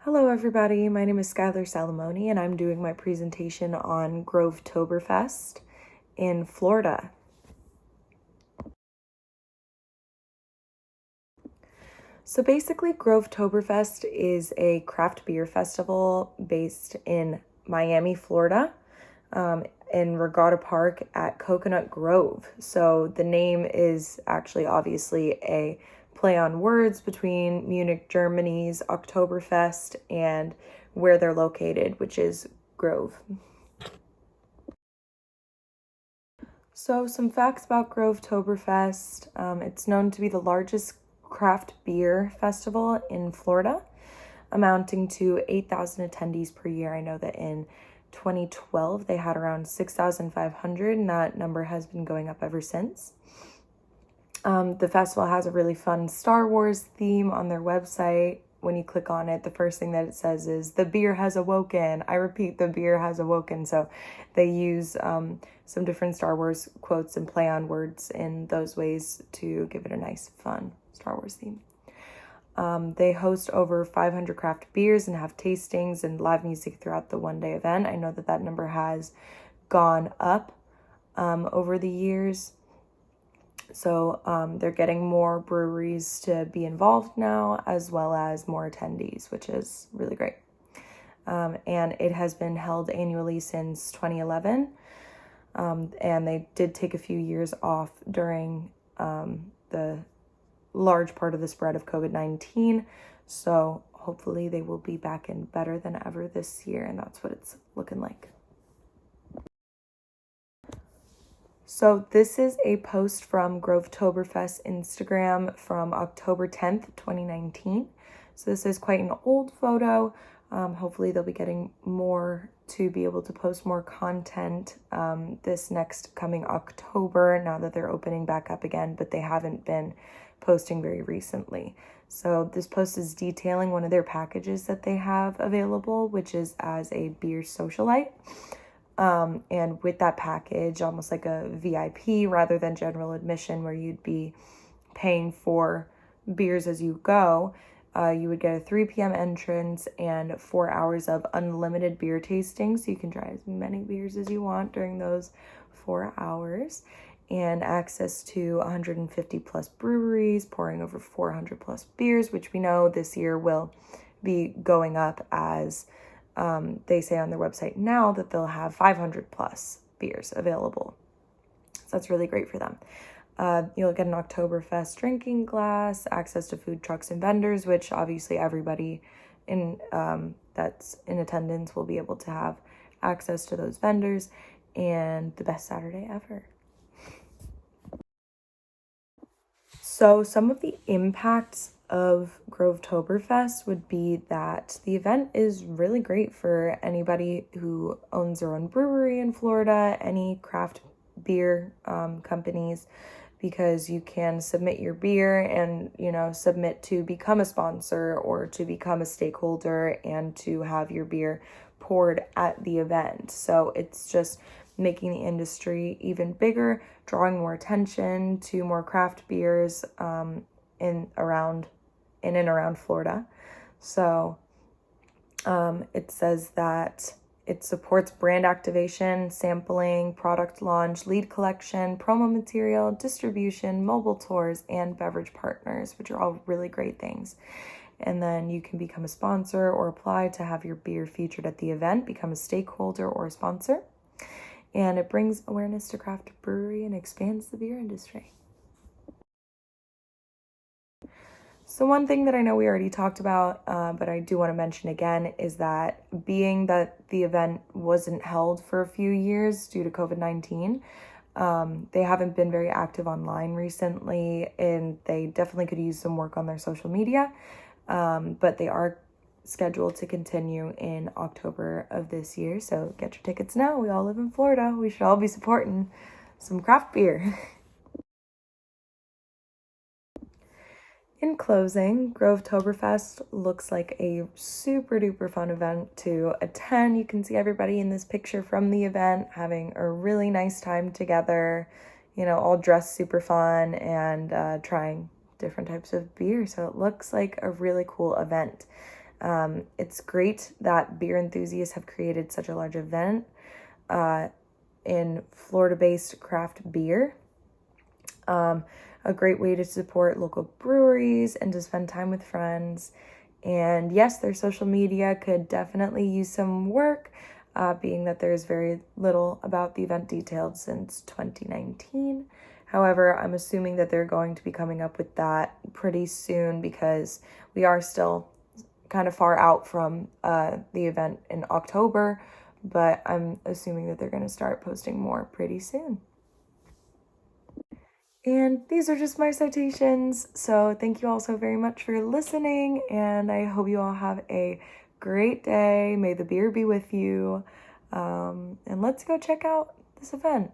Hello everybody, my name is Skylar Salamoni and I'm doing my presentation on Grovetoberfest in Florida. So basically Grovetoberfest is a craft beer festival based in Miami, Florida, in Regatta Park at Coconut Grove. So the name is actually obviously a play on words between Munich, Germany's Oktoberfest and where they're located, which is Grove. So some facts about Grovetoberfest. It's known to be the largest craft beer festival in Florida, amounting to 8,000 attendees per year. I know that in 2012 they had around 6,500 and that number has been going up ever since. The festival has a really fun Star Wars theme on their website. When you click on it, the first thing that it says is, "The beer has awoken." I repeat, the beer has awoken. So they use some different Star Wars quotes and play on words in those ways to give it a nice, fun Star Wars theme. They host over 500 craft beers and have tastings and live music throughout the one-day event. I know that that number has gone up over the years. So they're getting more breweries to be involved now, as well as more attendees, which is really great. And it has been held annually since 2011. And they did take a few years off during the large part of the spread of COVID-19. So hopefully they will be back in better than ever this year, and that's what it's looking like. So this is a post from Grovetoberfest Instagram from October 10th, 2019. So this is quite an old photo. Hopefully they'll be getting more to be able to post more content this next coming October, now that they're opening back up again, but they haven't been posting very recently. So this post is detailing one of their packages that they have available, which is as a beer socialite. And with that package, almost like a VIP rather than general admission where you'd be paying for beers as you go, you would get a 3 p.m. entrance and 4 hours of unlimited beer tasting. So you can try as many beers as you want during those 4 hours, and access to 150 plus breweries pouring over 400 plus beers, which we know this year will be going up as they say on their website now that they'll have 500 plus beers available. So that's really great for them. You'll get an Oktoberfest drinking glass, access to food trucks and vendors, which obviously everybody in that's in attendance will be able to have access to those vendors, and the best Saturday ever. So some of the impacts of Grovetoberfest would be that the event is really great for anybody who owns their own brewery in Florida, any craft beer companies, because you can submit your beer and, submit to become a sponsor or to become a stakeholder and to have your beer poured at the event. So it's just making the industry even bigger, drawing more attention to more craft beers in and around Florida. So it says that it supports brand activation, sampling, product launch, lead collection, promo material, distribution, mobile tours, and beverage partners, which are all really great things. And then you can become a sponsor or apply to have your beer featured at the event, become a stakeholder or a sponsor. And it brings awareness to craft brewery and expands the beer industry. So one thing that I know we already talked about, but I do want to mention again, is that being that the event wasn't held for a few years due to COVID-19, they haven't been very active online recently, and they definitely could use some work on their social media, but they are scheduled to continue in October of this year. So get your tickets now. We all live in Florida. We should all be supporting some craft beer. In closing, Grovetoberfest looks like a super duper fun event to attend. You can see everybody in this picture from the event having a really nice time together, all dressed super fun and trying different types of beer. So it looks like a really cool event. It's great that beer enthusiasts have created such a large event in Florida-based craft beer. A great way to support local breweries and to spend time with friends. And yes, their social media could definitely use some work, being that there's very little about the event detailed since 2019. However, I'm assuming that they're going to be coming up with that pretty soon because we are still kind of far out from the event in October, but I'm assuming that they're going to start posting more pretty soon. And these are just my citations. So thank you all so very much for listening. And I hope you all have a great day. May the beer be with you. And let's go check out this event.